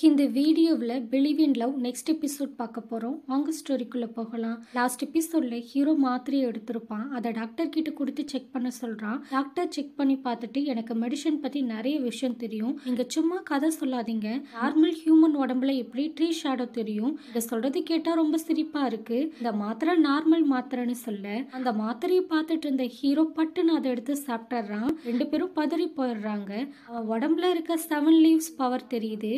இந்த வீடியோவில் believe in love next episode பார்க்க போகிறோம். வாங்க ஸ்டோரிக்குள்ளே போகலாம். லாஸ்ட் எபிசோடில் ஹீரோ மாத்திரையை எடுத்திருப்பான். அதை டாக்டர் கிட்ட கொடுத்து செக் பண்ண சொல்கிறான். டாக்டர் செக் பண்ணி பார்த்துட்டு எனக்கு மெடிசன் பற்றி நிறைய விஷயம் தெரியும், நீங்கள் சும்மா கதை சொல்லாதீங்க, நார்மல் ஹியூமன் உடம்புல எப்படி ட்ரீ ஷேடோ தெரியும், இதை சொல்கிறது கேட்டால் ரொம்ப சிரிப்பாக இருக்குது, இந்த மாத்திரை நார்மல் மாத்திரைன்னு சொல்ல அந்த மாத்திரையை பார்த்துட்டு இருந்த ஹீரோ பட்டுன்னு அதை எடுத்து சாப்பிட்றான். ரெண்டு பேரும் பதறி போயிடுறாங்க. அவன் உடம்புல இருக்க 7 லீவ்ஸ் பவர் தெரியுது.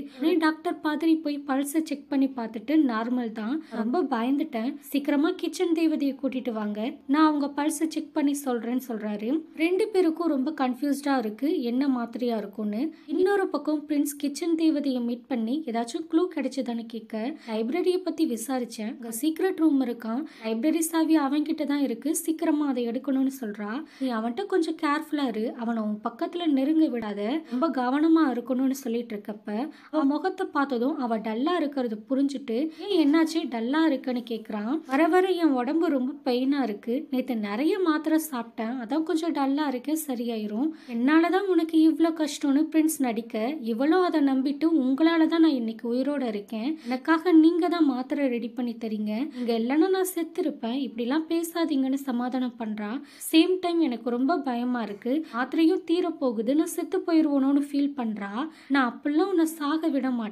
டாக்டர் பாதிரி போய் பல்ஸை செக் பண்ணி பார்த்துட்டு நார்மல் தான். ரொம்ப பயந்துட்டேன், சீக்கிரமா கிச்சன் தேவதையை கூட்டிட்டு வாங்க, நான் அவங்க பல்ஸை செக் பண்ணி சொல்றேன்னு சொல்றாரு. ரெண்டு பேருக்கும் ரொம்ப கன்ஃபியூஸ்டா இருக்கு என்ன மாத்திரையா இருக்கும்னு. இன்னொரு பக்கம் பிரின்ஸ் கிச்சன் தேவதையை மீட் பண்ணி ஏதாச்சும் க்ளூ கிடைச்சதான்னு கேட்க லைப்ரரியை பத்தி விசாரிச்சேன், அங்க சீக்ரெட் ரூம் இருக்கான், லைப்ரரி சாவி அவன் கிட்ட தான் இருக்கு, சீக்கிரமா அதை எடுக்கணும்னு சொல்றா. நீ அவன்கிட்ட கொஞ்சம் கேர்ஃபுல்லா இரு, அவனை உன் பக்கத்துல நெருங்க விடாத, ரொம்ப கவனமா இருக்கணும்னு சொல்லிட்டு இருக்கப்ப அவன் முகத்தை பார்த்ததும் அவ டல்லா இருக்கிறது புரிஞ்சுட்டு ஏன் என்னாச்சு டல்லா இருக்குன்னு கேக்குறான். வர வர என் உடம்பு ரொம்ப பெயினா இருக்கு, நேத்து நிறைய மாத்திரை சாப்பிட்டேன், அதான் கொஞ்சம் டல்லா இருக்கேன், சரியாயிரும், என்னாலதான் உனக்கு இவ்வளோ கஷ்டம்னு பிரின்ஸ் நடிக்க இவளும் அதை நம்பிட்டு உங்களாலதான் நான் இன்னைக்கு உயிரோட இருக்கேன், எனக்காக நீங்க தான் மாத்திரை ரெடி பண்ணி தரீங்க, இங்க இல்லைன்னா நான் செத்து இருப்பேன், இப்படிலாம் பேசாதீங்கன்னு சமாதானம் பண்றா. சேம் டைம் எனக்கு ரொம்ப பயமா இருக்கு, மாத்திரையும் தீர போகுது, நான் செத்து போயிருவோனோன்னு ஃபீல் பண்றா. நான் அப்பெல்லாம் உன்னை சாக விட மாட்டேன்,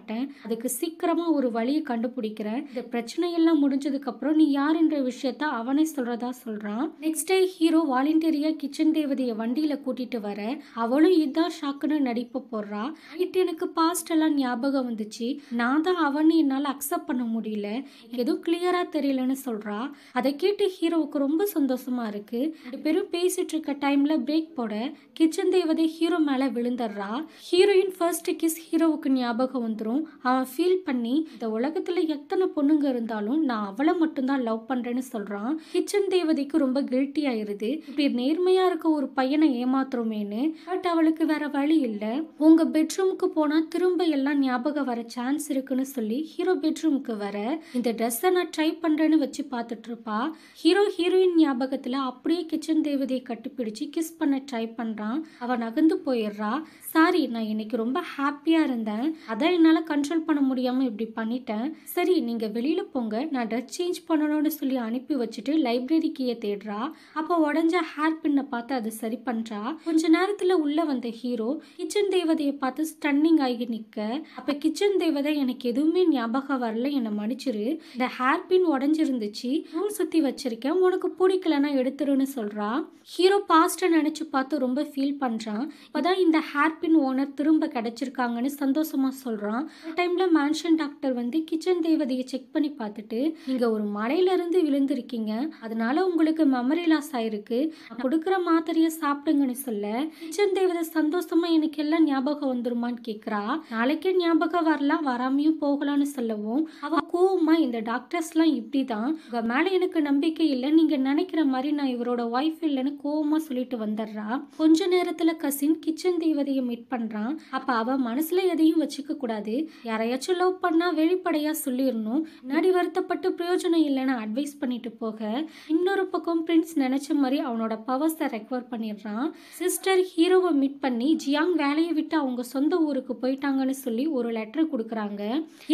அதுக்கு சீக்கிரமா ஒரு வழியை கண்டுபிடிக்கிறேன், இந்த பிரச்சனை எல்லாம் முடிஞ்சதுக்கு அப்புறம் நீ யாருன்ற விஷயத்த அவனே சொல்றதா சொல்றான். நெக்ஸ்ட் டே ஹீரோ வாலண்டியரியா கிச்சன் தேவதைய வண்டியில கூட்டிட்டு வர அவளும் இதான் ஷாக்குன்னு நடிப்பு போடுறா. நைட் எனக்கு பாஸ்ட் எல்லாம் ஞாபகம் வந்துச்சு, நான் தான் அவன் என்னால அக்செப்ட் பண்ண முடியல, எதுவும் கிளியரா தெரியலன்னு சொல்றா. அதை கேட்டு ஹீரோவுக்கு ரொம்ப சந்தோஷமா இருக்கு. ரெண்டு பேரும் பேசிட்டு இருக்க டைம்ல பிரேக் போட கிச்சன் தேவதை ஹீரோ மேல விழுந்துடுறா. ஹீரோயின் ஃபர்ஸ்ட் கிஸ் ஹீரோவுக்கு ஞாபகம் வந்துடும். அவன் ஃபீல் பண்ணி இந்த உலகத்துல எத்தனை பொண்ணுங்க இருந்தாலும் நான் அவளை மட்டும்தான் லவ் பண்றேன்னு சொல்றான். கிச்சன் தேவதைக்கு ரொம்ப கில்ட்டி ஆயிருது, இப்படி நேர்மையா இருக்க ஒரு பையனை ஏமாத்துறோமேன்னு. பட் அவளுக்கு வேற வழி இல்ல. உங்க பெட்ரூமுக்கு போனா திரும்ப எல்லாம் ஞாபகம் வர சான்ஸ் இருக்குன்னு சொல்லி ஹீரோ பெட்ரூமுக்கு வர இந்த ட்ரெஸ்ஸை நான் ட்ரை பண்றேன்னு வச்சு பார்த்துட்டு இருப்பா. ஹீரோ ஹீரோயின் ஞாபகத்துல அப்படியே கிச்சன் தேவதையை கட்டிப்பிடிச்சு கிஸ் பண்ண ட்ரை பண்றான். அவ நகர்ந்து போயிடுறா. சாரி, நான் இன்னைக்கு ரொம்ப ஹாப்பியா இருந்தேன், அதான் என்னால கண்ட்ரோல் பண்ண முடியாம இப்படி பண்ணிட்டேன், சரி நீங்க வெளியில போங்க, நான் ட்ரெஸ் சேஞ்ச் பண்ணணும்னு சொல்லி அனுப்பி வச்சுட்டு லைப்ரரி கீயை தேடுறா. அப்போ உடஞ்ச ஹேர் பின்னை பார்த்து அதை சரி பண்றா. கொஞ்ச நேரத்துல உள்ள வந்த ஹீரோ கிச்சன் தேவதையை பார்த்து ஸ்டன்னிங் ஆகி நிக்க, அப்ப கிச்சன் தேவதை எனக்கு எதுவுமே ஞாபகம் வரல, என்னை மன்னிச்சிரு, இந்த ஹேர் பின் உடஞ்சிருந்துச்சு, நூல் சுத்தி வச்சிருக்கேன், உனக்கு பிடிக்கலன்னா எடுத்துருன்னு சொல்றா. ஹீரோ பாஸ்ட நினைச்சு பார்த்து ரொம்ப ஃபீல் பண்றான். இப்பதான் இந்த ஹேர் பின் ஓனர் திரும்ப கிடைச்சிருக்காங்கன்னு சந்தோஷமா சொல்றான். டைம்ல மேன்ஷன் டாக்டர் வந்து கிச்சன் தேவதையை செக் பண்ணி பார்த்துட்டு நீங்க ஒரு மலையில இருந்து விழுந்திருக்கீங்க, அதனால உங்களுக்கு மெமரி லாஸ் ஆயிருக்கு, கொடுக்குற மாத்திரையை சாப்பிடுங்கன்னு சொல்ல கிச்சன் தேவதை சந்தோஷமா எனக்கு எல்லாம் ஞாபகம் வந்துருமான்னு கேக்குறா. நாளைக்கே ஞாபகம் வரலாம், வராமையும் போகலான்னு சொல்லவும் அவ கோவமா இந்த டாக்டர்ஸ் எல்லாம் இப்படிதான், உங்க மேல எனக்கு நம்பிக்கை இல்லை, நீங்க நினைக்கிற மாதிரி நான் இவரோட ஒய்ஃப் இல்லைன்னு கோவமா சொல்லிட்டு வந்துடுறா. கொஞ்ச நேரத்துல கசின் கிச்சன் தேவதையை மீட் பண்றான். அப்ப அவ மனசுல எதையும் வச்சுக்க கூடாது, யாரையாச்சும் லவ் பண்ணா வெளிப்படையா சொல்லிடணும், முன்னாடி வருத்தப்பட்டு பிரயோஜனம் இல்லைன்னு அட்வைஸ் பண்ணிட்டு போக இன்னொரு பக்கம் பிரின்ஸ் நினைச்ச மாதிரி அவனோட பவர்ஸை ரெக்கவர் பண்ணிடுறான். சிஸ்டர் ஹீரோவை மீட் பண்ணி ஜியாங் வேலையை விட்டு அவங்க சொந்த ஊருக்கு போயிட்டாங்கன்னு சொல்லி ஒரு லெட்டர் கொடுக்குறாங்க.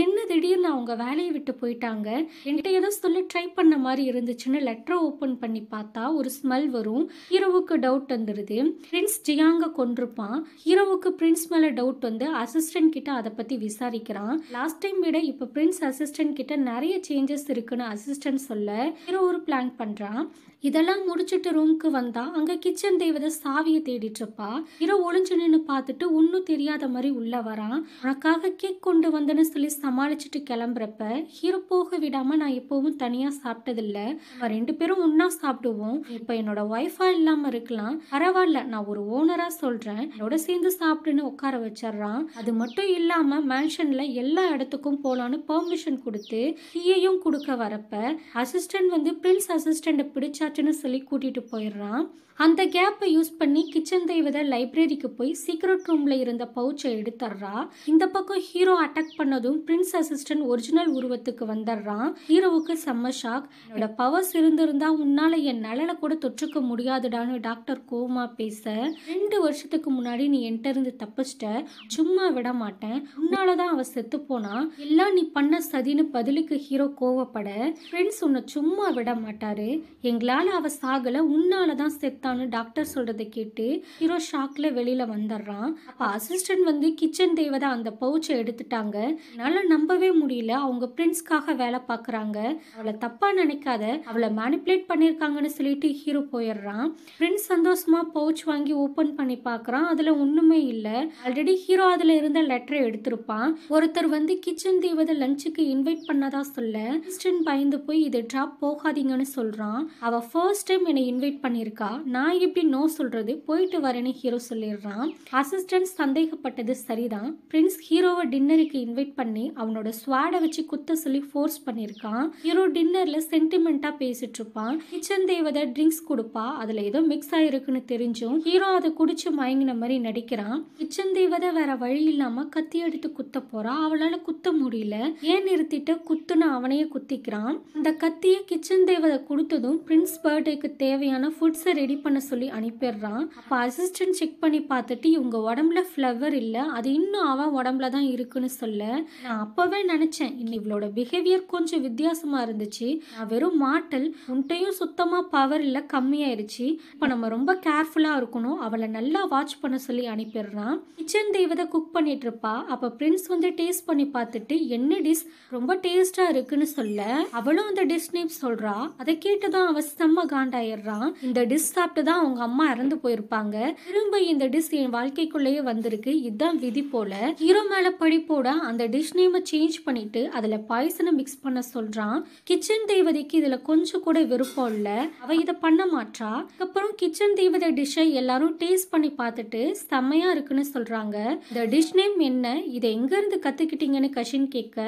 என்ன திடீர்னு அவங்க வேலையை விட்டு போயிட்டாங்க, என்கிட்ட ஏதோ சொல்ல ட்ரை பண்ண மாதிரி இருந்துச்சுன்னு லெட்டரை ஓபன் பண்ணி பார்த்தா ஒரு ஸ்மெல் வரும். ஹீரோவுக்கு டவுட் வந்துடுது, பிரின்ஸ் ஜியாங்க கொண்டிருப்பான். ஹீரோவுக்கு பிரின்ஸ் மேல டவுட் வந்து அசிஸ்டன்ட் கிட்ட அதை பத்தி விசாரிக்கிறான். லாஸ்ட் டைம் விட இப்ப பிரின்ஸ் அசிஸ்டன்ட் கிட்ட நிறைய சேஞ்சஸ் இருக்குன்னு அசிஸ்டன்ட் சொல்ல ஹீரோ ஒரு பிளான் பண்றான். இதெல்லாம் முடிச்சுட்டு ரூமுக்கு வந்தா அங்க கிச்சன் தேவதை சாவியை தேடிட்டு இருப்பா. ஹீரோ ஒளிஞ்சு நின்று பார்த்துட்டு ஒன்னும் தெரியாத மாதிரி உள்ள வரான். உனக்காக கேக் கொண்டு வந்தேன்னு சொல்லி சமாளிச்சுட்டு கிளம்புறப்ப ஹீரோ போக விடாம நான் எப்பவும் தனியா சாப்பிட்டதில்ல, நம்ம ரெண்டு பேரும் ஒன்னா சாப்பிடுவோம், இப்ப என்னோட ஒய்ஃபா இல்லாம இருக்கலாம், பரவாயில்ல நான் ஒரு ஓனரா சொல்றேன், என்னோட சேர்ந்து சாப்பிட்டுன்னு உட்கார வச்சிடறான். அது மட்டும் இல்லாம மேன்ஷன்ல எல்லா இடத்துக்கும் போலான்னு பெர்மிஷன் கொடுத்து கீயையும் கொடுக்க வரப்ப அசிஸ்டன்ட் வந்து பிரின்ஸ் அசிஸ்டன்ட் பிடிச்சா ஆச்சுன்னு சொல்லி கூட்டிட்டு போயிடுறான். அந்த கேப்பை யூஸ் பண்ணி கிச்சன் தேவதை லைப்ரரிக்கு போய் சீக்ரெட் ரூம்ல இருந்த பவுச்சை எடுத்துடுறா. இந்த பக்கம் ஹீரோ அட்டாக் பண்ணதும் பிரின்ஸ் அசிஸ்டன்ட் ஒரிஜினல் உருவத்துக்கு வந்துடுறான். ஹீரோவுக்கு செம்ம ஷாக். என்னோட பவர்ஸ் இருந்திருந்தா உன்னால என் நலனை கூட தொற்றுக்க முடியாதுடான்னு டாக்டர் கோவமா பேச, 2 வருஷத்துக்கு முன்னாடி நீ என்கிட்ட இருந்து தப்பிச்சிட்ட, சும்மா விட மாட்டேன், உன்னாலதான் அவ செத்து போனா, எல்லாம் நீ பண்ண சதின்னு பதிலுக்கு ஹீரோ கோவப்பட, பிரின்ஸ் உன்னை சும்மா விட மாட்டாரு, எங்களால அவ சாகல, உன்னாலதான் செத்தான்னு டாக்டர் சொல்றதை கேட்டு ஹீரோ ஷாக்ல வெளியில வந்துடுறான். அப்ப அசிஸ்டன்ட் வந்து கிச்சன் தேவதை அந்த பவுச்சை எடுத்துட்டாங்க, என்னால நம்பவே முடியல, அவங்க பிரின்ஸ்க்காக வேலை பாக்குறாங்க, அவளை தப்பா நினைக்காத, அவளை மேனிபுலேட் பண்ணிருக்காங்கன்னு சொல்லிட்டு ஹீரோ போயிடுறான். பிரின்ஸ் சந்தோஷமா பவுச் வாங்கி ஓபன் பண்ணி பாக்குறான். அதுல ஒண்ணுமே இல்ல. ஆல்ரெடி ஹீரோ அதுல இருந்த லெட்டரை எடுத்திருப்பான். ஒருத்தர் வந்து கிச்சன் தேவதை லஞ்சுக்கு இன்வைட் பண்ணதா சொல்ல அசிஸ்டன்ட் பயந்து போய் இது டிராப் போகாதீங்கன்னு சொல்றான். அவ ஃபர்ஸ்ட் டைம் என்னை இன்வைட் பண்ணிருக்கா, நான் எப்படி நோ சொல்றது, போயிட்டு வரேன்னு ஹீரோ சொல்லிடுறான். அசிஸ்டன்ட் சந்தேகப்பட்டது சரிதான். பிரின்ஸ் ஹீரோவை டின்னருக்கு இன்வைட் பண்ணி அவனோட ஸ்வாடை வச்சு குத்த சொல்லி ஃபோர்ஸ் பண்ணிருக்கான். ஹீரோ டின்னர்ல சென்டிமெண்டா பேசிட்டு இருப்பான். கிச்சன் தேவதை ட்ரிங்க்ஸ் கொடுப்பா, அதுல ஏதோ மிக்ஸ் ஆயிருக்குன்னு தெரிஞ்சும் ஹீரோ அதை குடிச்சு மயங்கின மாதிரி நடிக்கிறான். கிச்சன் தேவதை வேற வழி இல்லாம கத்தி எடுத்து குத்த போறா. அவளால குத்த முடியல. ஏன் நிறுத்திட்டு குத்துன்னு அவனையே குத்திக்கிறான். அந்த கத்திய கிச்சன் தேவதை கொடுத்ததும் பிரின்ஸ் பர்த்டேக்கு தேவையான ஃபுட்ஸை ரெடி பண்ண சொல்லி அனுப்பிடுறான். அப்ப அசிஸ்டன்ட் செக் பண்ணி பார்த்துட்டு இவங்க உடம்புல ஃப்ளவர் இல்ல, அது இன்னும் அவன் உடம்புல தான் இருக்குன்னு சொல்ல, நான் அப்பவே நினைச்சேன் இவளோட பிஹேவியர் கொஞ்சம் வித்தியாசமா இருந்துச்சு, நான் வெறும் மாட்டல், உன்ட்டையும் சுத்தமா பவர் இல்ல, கம்மியாயிருச்சு, இப்ப நம்ம ரொம்ப கேர்ஃபுல்லா இருக்கணும், அவளை நல்லா வாட்ச் பண்ண சொல்லி அனுப்பிடுறான். கிச்சன் தேவதை குக் பண்ணிட்டு இருப்பா. அப்ப பிரின்ஸ் வந்து டேஸ்ட் பண்ணி பார்த்துட்டு என்ன டிஷ் ரொம்ப டேஸ்டா இருக்குன்னு சொல்ல, அவளும் அந்த டிஷ் நேம் சொல்றா. அதை கேட்டுதான் அவ செம்ம காண்டாயிடுறான். இந்த டிஷ் சாப்பிட்டு தான் அவங்க அம்மா இறந்து போயிருப்பாங்க, திரும்ப இந்த டிஷ் என் வாழ்க்கைக்குள்ளேயே வந்திருக்கு, இதுதான் விதி போல. ஹீரோ மேல படிப்போட அந்த டிஷ் நேமை சேஞ்ச் பண்ணிட்டு அதுல பாய்சனை மிக்ஸ் பண்ண சொல்றான். கிச்சன் தேவதைக்கு இதுல கொஞ்சம் கூட விருப்பம் இல்ல, அவ இதை பண்ண மாட்டா. அப்புறம் கிச்சன் தேவதை டிஷ்ஷை எல்லாரும் டேஸ்ட் பண்ணி பார்த்துட்டு செம்மையா இருக்குன்னு சொல்றாங்க. இந்த டிஷ் நேம் என்ன, இதை எங்க இருந்து கத்துக்கிட்டீங்கன்னு கஷின் கேட்க,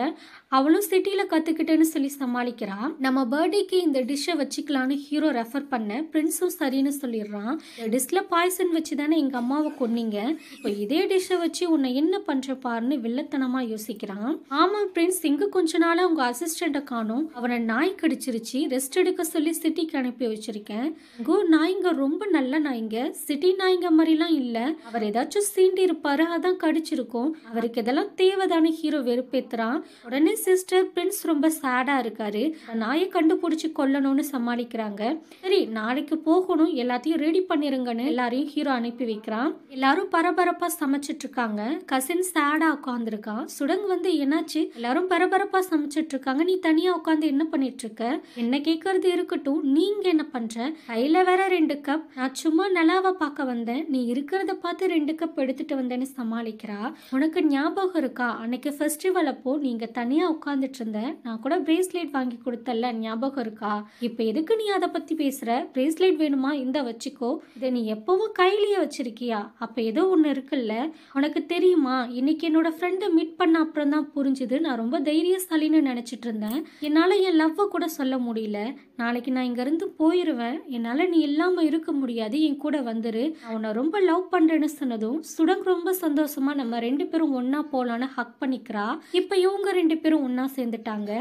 அவளும் சிட்டில கத்துக்கிட்டேன்னு சொல்லி சமாளிக்கிறா. நம்ம பர்த்டேக்கு இந்த டிஷ்ஷை வச்சுக்கலான்னு ஹீரோ ரெஃபர் பண்ண பிரின்ஸும் சரின்னு சொல்லிடுறான். இந்த டிஷ்ல பாய்சன் வச்சு தானே எங்க அம்மாவை கொன்னீங்க, இப்போ இதே டிஷ்ஷை வச்சு உன்னை என்ன பண்ற பாருன்னு வில்லத்தனமா யோசிக்கிறான். ஆமா பிரின்ஸ், இங்க கொஞ்ச நாளா உங்க அசிஸ்டண்ட காணோம், அவனை நாய் கடிச்சிருச்சு, ரெஸ்ட் எடுக்க சொல்லி சிட்டிக்கு அனுப்பி வச்சிருக்கேன். கோ, நாய்ங்க ரொம்ப நல்ல நாய்ங்க, சிட்டி நாய்ங்க மாதிரிலாம் இல்ல, அவர் ஏதாச்சும் சீண்டி இருப்பாரு, அதான் கடிச்சிருக்கும், அவருக்கு இதெல்லாம் தேவைதானே ஹீரோ வெறுப்பேத்துறான். உடனே சிஸ்டர் பிரின்ஸ் ரொம்ப சேடா இருக்காரு, நாயை கண்டுபிடிச்சு கொல்லணும்னு சமாளிக்கிறாங்க. சரி நாளைக்கு போகணும், எல்லாத்தையும் ரெடி பண்ணிருங்கன்னு எல்லாரையும் ஹீரோ அனுப்பி வைக்கிறான். எல்லாரும் பரபரப்பா சமைச்சிட்டு இருக்காங்க. கசின் சேடா உட்காந்துருக்கான். சுடங் வந்து என்னாச்சு, எல்லாரும் பரபரப்பா சமைச்சிட்டு இருக்காங்க, நீ தனியா உட்காந்து என்ன பண்ணிட்டு இருக்க, என்ன கேட்கறது இருக்கட்டும், நீங்க என்ன பண்ற, கையில வேற 2 கப், நான் சும்மா நிலாவை பார்க்க வந்தேன், நீ இருக்கிறத பார்த்து 2 கப் எடுத்துட்டு வந்தேன்னு சமாளிக்கிறா. உனக்கு ஞாபகம் இருக்கா, அன்னைக்கு ஃபெஸ்டிவல் அப்போ நீங்க தனியா உட்காந்துட்டு இருந்த, நான் கூட பிரேஸ்லெட் வாங்கி கொடுத்தல, ஞாபகம் இருக்கா, இப்ப எதுக்கு நீ அதை பத்தி பேசுற, பிரேஸ்லெட் வேணுமா, இந்த வச்சுக்கோ, இதை நீ எப்பவும் கையிலேயே வச்சிருக்கியா, அப்ப ஏதோ ஒண்ணு இருக்குல்ல, உனக்கு தெரியுமா, இன்னைக்கு என்னோட ஃப்ரெண்டை மீட் பண்ண அப்புறம் தான் புரிஞ்சுது, நான் ரொம்ப தைரியசாலின்னு நினைச்சிட்டு இருந்தேன், என்னால என் லவ்வை கூட சொல்ல முடியல, நாளைக்கு நான் இங்க இருந்து போயிருவேன், என்னால நீ இல்லாம இருக்க முடியாது, என் கூட வந்துரு, நான் உன்னை ரொம்ப லவ் பண்றேன்னு சொன்னதும் சுடங் ரொம்ப சந்தோஷமா நம்ம 2 பேரும் ஒன்னா போலான்னு ஹக் பண்ணிக்கிறா. இப்ப இவங்க 2 பேரும் ஒன்னா சேர்ந்துட்டாங்க.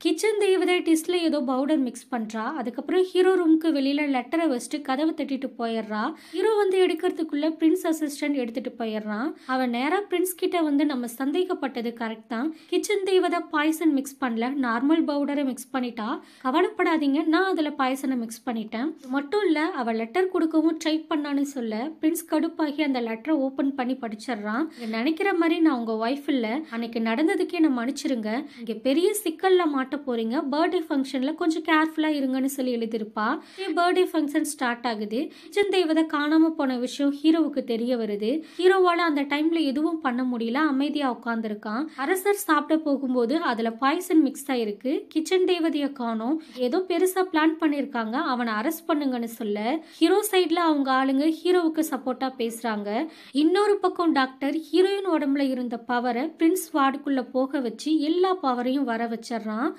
கிச்சன் தேவதை டிஷ்ல ஏதோ பவுடர் மிக்ஸ் பண்றா. அதுக்கப்புறம் ஹீரோ ரூமுக்கு வெளியில லெட்டரை வச்சுட்டு கதவை தட்டிட்டு போயிடுறா. ஹீரோ வந்து எடுக்கிறதுக்குள்ள பிரின்ஸ் அசிஸ்டன்ட் எடுத்துட்டு போயிடுறான். அவன் நேரா பிரின்ஸ் கிட்ட வந்து நம்ம சந்தேகப்பட்டது கரெக்ட் தான், கிச்சன் தேவதை பாய்சன் மிக்ஸ் பண்ணல, நார்மல் பவுடரை மிக்ஸ் பண்ணிட்டா, கவலைப்படாதீங்க, நான் அதுல பாய்சனை மிக்ஸ் பண்ணிட்டேன், மட்டும் இல்ல அவ லெட்டர் கொடுக்கவும் ட்ரை பண்ணான்னு சொல்ல பிரின்ஸ் கடுப்பாகி அந்த லெட்டரை ஓபன் பண்ணி படிச்சிடுறான். நினைக்கிற மாதிரி நான் உங்க ஒய்ஃப் இல்ல, அன்னைக்கு நடந்ததுக்கே நான் மன்னிச்சிருங்க, இங்க பெரிய சிக்கல்ல மாட்ட போறீங்க, பர்த்டே ஃபங்க்ஷன்ல கொஞ்சம் கேர்ஃபுல்லா இருங்கன்னு சொல்லி எழுதிருப்பா. பர்த்டே ஃபங்க்ஷன் ஸ்டார்ட் ஆகுது. கிச்சன் தேவதை காணாம போன விஷயம் ஹீரோவுக்கு தெரிய வருது. ஹீரோவால அந்த டைம்ல எதுவும் பண்ண முடியல, அமைதியா உட்கார்ந்துருக்கான். அரசர் சாப்பிட போகும்போது அதுல பாய்சன் மிக்ஸ் ஆயிருக்கு. கிச்சன் தேவதைய காணோம், ஏதோ பெருசா பிளான் பண்ணிருக்காங்க, அவனை அரெஸ்ட் பண்ணுங்கன்னு சொல்ல ஹீரோ சைட்ல அவங்க ஆளுங்க ஹீரோவுக்கு சப்போர்ட்டா பேசுறாங்க. இன்னொரு பக்கம் டாக்டர் ஹீரோயின் உடம்புல இருந்த பவரை பிரின்ஸ் வார்டுக்குள்ள போக வச்சு எல்லா பவரையும் வர வச்சிடறான்.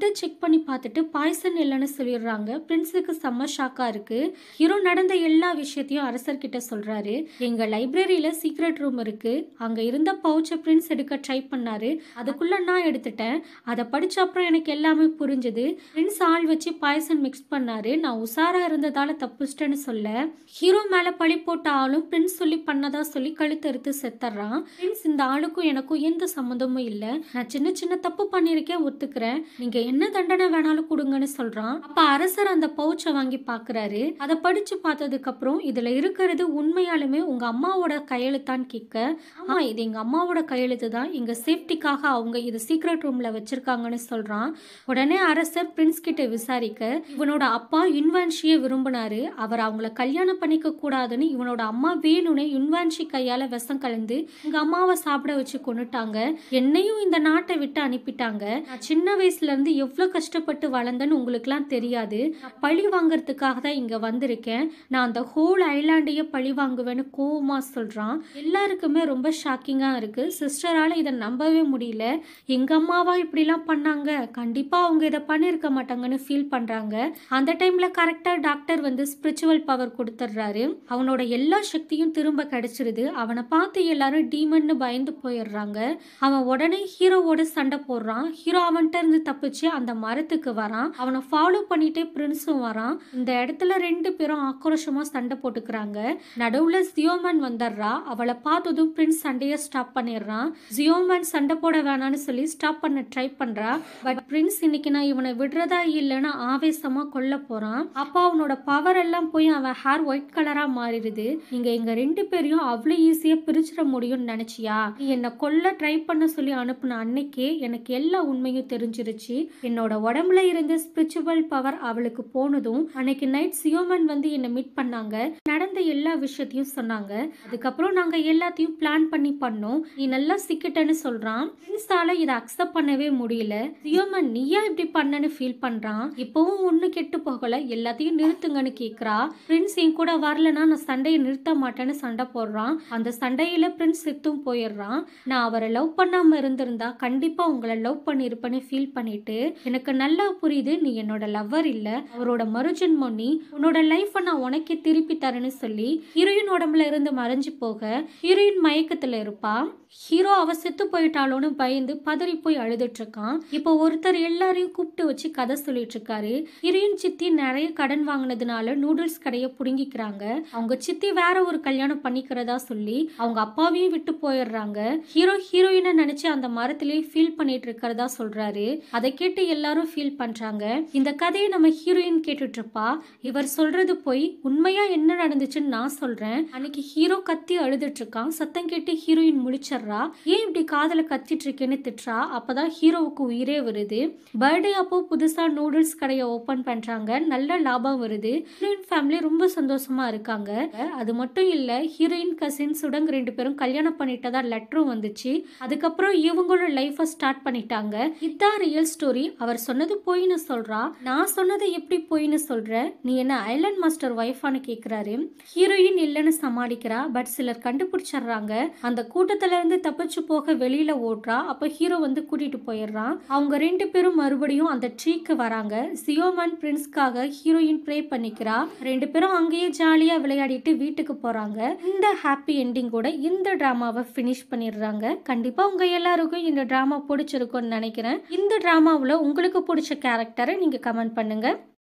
டாக்டர் செக் பண்ணி பார்த்துட்டு பாய்சன் இல்லைன்னு சொல்லிடுறாங்க. பிரின்ஸுக்கு செம்ம ஷாக்கா இருக்கு. ஹீரோ நடந்த எல்லா விஷயத்தையும் அரசர்கிட்ட சொல்றாரு. எங்க லைப்ரரியில சீக்ரெட் ரூம் இருக்கு, அங்க இருந்த பவுச்சை பிரின்ஸ் எடுக்க ட்ரை பண்ணாரு, அதுக்குள்ள நான் எடுத்துட்டேன். அதை படிச்ச அப்புறம் எனக்கு எல்லாமே புரிஞ்சுது. பிரின்ஸ் ஆள் வச்சு பாய்சன் மிக்ஸ் பண்ணாரு, நான் உசாரா இருந்ததால தப்பிச்சிட்டேன்னு சொல்ல ஹீரோ மேல பழி போட்ட ஆளும் பிரின்ஸ் சொல்லி பண்ணதா சொல்லி கழுத்தறுத்து செத்துறான். பிரின்ஸ் இந்த ஆளுக்கும் எனக்கும் எந்த சம்மந்தமும் இல்ல, நான் சின்ன சின்ன தப்பு பண்ணிருக்கேன், ஒத்துக்கிறேன், நீங்க என்ன தண்டனை வேணாலும் கொடுங்கன்னு சொல்றான். அப்ப அரசர் அந்த பவுச்சை வாங்கி பாக்குறாரு. அதை படிச்சு பார்த்ததுக்கு அப்புறம் இதுல இருக்கிறது உண்மையாலுமே உங்க அம்மாவோட கையெழுத்தான்னு கேட்க, ஆமா இது எங்க அம்மாவோட கையெழுத்து தான், எங்க சேஃப்டிக்காக அவங்க இது சீக்ரெட் ரூம்ல வச்சிருக்காங்கன்னு சொல்றான். உடனே அரசர் பிரின்ஸ் கிட்ட விசாரிக்க, இவனோட அப்பா யுன்வான்ஷியை விரும்பினாரு, அவர் அவங்கள கல்யாணம் பண்ணிக்க கூடாதுன்னு இவனோட அம்மா வேணும்னே யுன்வான்ஷி கையால விஷம் கலந்து எங்க அம்மாவை சாப்பிட வச்சு கொண்டுட்டாங்க, என்னையும் இந்த நாட்டை விட்டு அனுப்பிட்டாங்க. நான் சின்ன வயசுல இருந்து எவ்வளவு கஷ்டப்பட்டு வளர்ந்தேன்னு உங்களுக்குலாம் தெரியாது, நான் பழி வாங்கறதுக்காக தான் இங்க வந்திருக்கேன், நான் அந்த ஹோல் ஐலாண்டையே பழி வாங்குவேன்னு கோவமா சொல்றான். எல்லாருக்குமே ரொம்ப ஷாக்கிங்கா இருக்கு. சிஸ்டரால இதை நம்பவே முடியல. எங்க அம்மாவா இப்படிலாம் பண்ணாங்க, கண்டிப்பா அவங்க இதை பண்ணிருக்க மாட்டாங்கன்னு ஃபீல் பண்றாங்க. அந்த டைம்ல கரெக்டா டாக்டர் வந்து ஸ்பிரிச்சுவல் பவர் கொடுத்துட்றாரு. அவனோட எல்லா சக்தியும் திரும்ப கிடைச்சிருது. அவனை பார்த்து எல்லாரும் டீமன்னு பயந்து போயிடுறாங்க. அவன் உடனே ஹீரோவோட சண்டை போடுறான். ஹீரோ அவன்கிட்ட இருந்து தப்பிச்சு அந்த மரத்துக்கு வரான். அவனை ஃபாலோ பண்ணிட்டே பிரின்ஸும் வரான். இந்த இடத்துல ரெண்டு பேரும் ஆக்ரோஷமா சண்டை போட்டுக்கிறாங்க. நடுவுல ஜியோமேன் வந்துடுறா. அவளை பார்த்ததும் பிரின்ஸ் சண்டையை ஸ்டாப் பண்ணிடுறான். ஜியோமேன் சண்டை போட வேணான்னு சொல்லி ஸ்டாப் பண்ண ட்ரை பண்றா. பட் பிரின்ஸ் இன்னைக்கு நான் இவனை விடுறதா இல்லைன்னு ஆவேசமா கொல்ல போறான். அப்ப அவனோட பவர் எல்லாம் போய் அவன் ஹேர் ஒயிட் கலரா மாறிடுது. நீங்க எங்க ரெண்டு பேரையும் அவ்வளவு ஈஸியா பிரிச்சிட முடியும்னு நினைச்சியா? நீ என்ன கொல்ல ட்ரை பண்ண சொல்லி அனுப்புன அன்னைக்கே எனக்கு எல்லா உண்மையும் தெரிஞ்சிருச்சு. என்னோட உடம்புல இருந்த ஸ்பிரிச்சுவல் பவர் அவளுக்கு போனதும் அன்னைக்கு நைட் சியோமன் வந்து என்ன மீட் பண்ணாங்க, நடந்த எல்லா விஷயத்தையும் சொன்னாங்க. அதுக்கப்புறம் நாங்க எல்லாத்தையும் பிளான் பண்ணி பண்ணோம். நீ நல்லா சிக்கிட்டன்னு சொல்றான். பிரின்ஸால இதை அக்செப்ட் பண்ணவே முடியல. சியோமன் நீயா இப்படி பண்ணன்னு ஃபீல் பண்றான். இப்பவும் ஒண்ணு கெட்டு போகல, எல்லாத்தையும் நிறுத்துங்கன்னு கேக்குறா. பிரின்ஸ் என் கூட வரலன்னா நான் சண்டையை நிறுத்த மாட்டேன்னு சண்டை போடுறான். அந்த சண்டையில பிரின்ஸ் செத்தும் போயிடுறான். நான் அவரை லவ் பண்ணாம இருந்திருந்தா கண்டிப்பா உங்களை லவ் பண்ணிருப்பேன்னு ஃபீல் பண்ணிட்டு, எனக்கு நல்லா புரியுது நீ என்னோட லவ்வர் இல்ல, அவரோட மறுஜென்மம் நீ, உன்னோட லைஃபை நான் உனக்கே திருப்பி தரேன்னு சொல்லி ஹீரோயின் உடம்புல இருந்து மறைஞ்சு போக ஹீரோயின் மயக்கத்துல இருப்பா. ஹீரோ அவ செத்து போயிட்டாளோன்னு பயந்து பதறி போய் அழுதுட்டு இருக்கான். இப்போ ஒருத்தர் எல்லாரையும் கூப்பிட்டு வச்சு கதை சொல்லிட்டு இருக்காரு. ஹீரோயின் சித்தி நிறைய கடன் வாங்கினதுனால நூடுல்ஸ் கடையை புடுங்கிக்கிறாங்க. அவங்க சித்தி வேற ஒரு கல்யாணம் பண்ணிக்கிறதா சொல்லி அவங்க அப்பாவையும் விட்டு போயிடுறாங்க. ஹீரோ ஹீரோயினை நினைச்சு அந்த மரத்திலேயே ஃபீல் பண்ணிட்டு இருக்கிறதா சொல்றாரு. அதை கேட்டு எல்லாரும் ஃபீல் பண்றாங்க. இந்த கதையை நம்ம ஹீரோயின் கேட்டுட்டு இருப்பா. இவர் சொல்றது போய் உண்மையா என்ன நடந்துச்சுன்னு நான் சொல்றேன். அன்னைக்கு ஹீரோ கத்தி அழுதுட்டு இருக்கான். சத்தம் கேட்டு ஹீரோயின் முடிச்சிடுறா. ஏன் இப்படி காதல கத்திட்டு இருக்கேன்னு திட்டுறா. அப்பதான் ஹீரோவுக்கு உயிரே வருது. பர்த்டே அப்போ புதுசா நூடுல்ஸ் கடையை ஓபன் பண்றாங்க. நல்ல லாபம் வருது. ஹீரோயின் ஃபேமிலி ரொம்ப சந்தோஷமா இருக்காங்க. அது மட்டும் இல்ல, ஹீரோயின் கசின் சுடங் ரெண்டு பேரும் கல்யாணம் பண்ணிட்டதா லெட்டரும் வந்துச்சு. அதுக்கப்புறம் இவங்களோட லைஃபை ஸ்டார்ட் பண்ணிட்டாங்க. இதான் ரியல் ஸ்டோரி. அவர் சொன்னது பொய்னு சொல்றா. நான் சொன்னதை எப்படி பொய்னு சொல்ற, நீ என்ன ஐலண்ட் மாஸ்டர் வைஃபான்னு கேக்குறாரு. ஹீரோயின் இல்லைன்னு சமாளிக்கிறா. பட் சிலர் கண்டுபிடிச்சிடுறாங்க. அந்த கூட்டத்துல இருந்து தப்பிச்சு போக வெளியில ஓடுறா. அப்ப ஹீரோ வந்து கூட்டிட்டு போயிடுறான். அவங்க ரெண்டு பேரும் மறுபடியும் அந்த ட்ரீக்கு வராங்க. சியோமன் பிரின்ஸ்க்காக ஹீரோயின் ப்ரே பண்ணிக்கிறா. ரெண்டு பேரும் அங்கேயே ஜாலியா விளையாடிட்டு வீட்டுக்கு போறாங்க. இந்த ஹாப்பி எண்டிங்கோட இந்த டிராமாவை பினிஷ் பண்ணிடுறாங்க. கண்டிப்பா உங்க எல்லாருக்கும் இந்த டிராமா பிடிச்சிருக்கும்னு நினைக்கிறேன். இந்த டிராமாவில் உங்களுக்கு பிடிச்ச கேரக்டரை நீங்க கமெண்ட் பண்ணுங்க.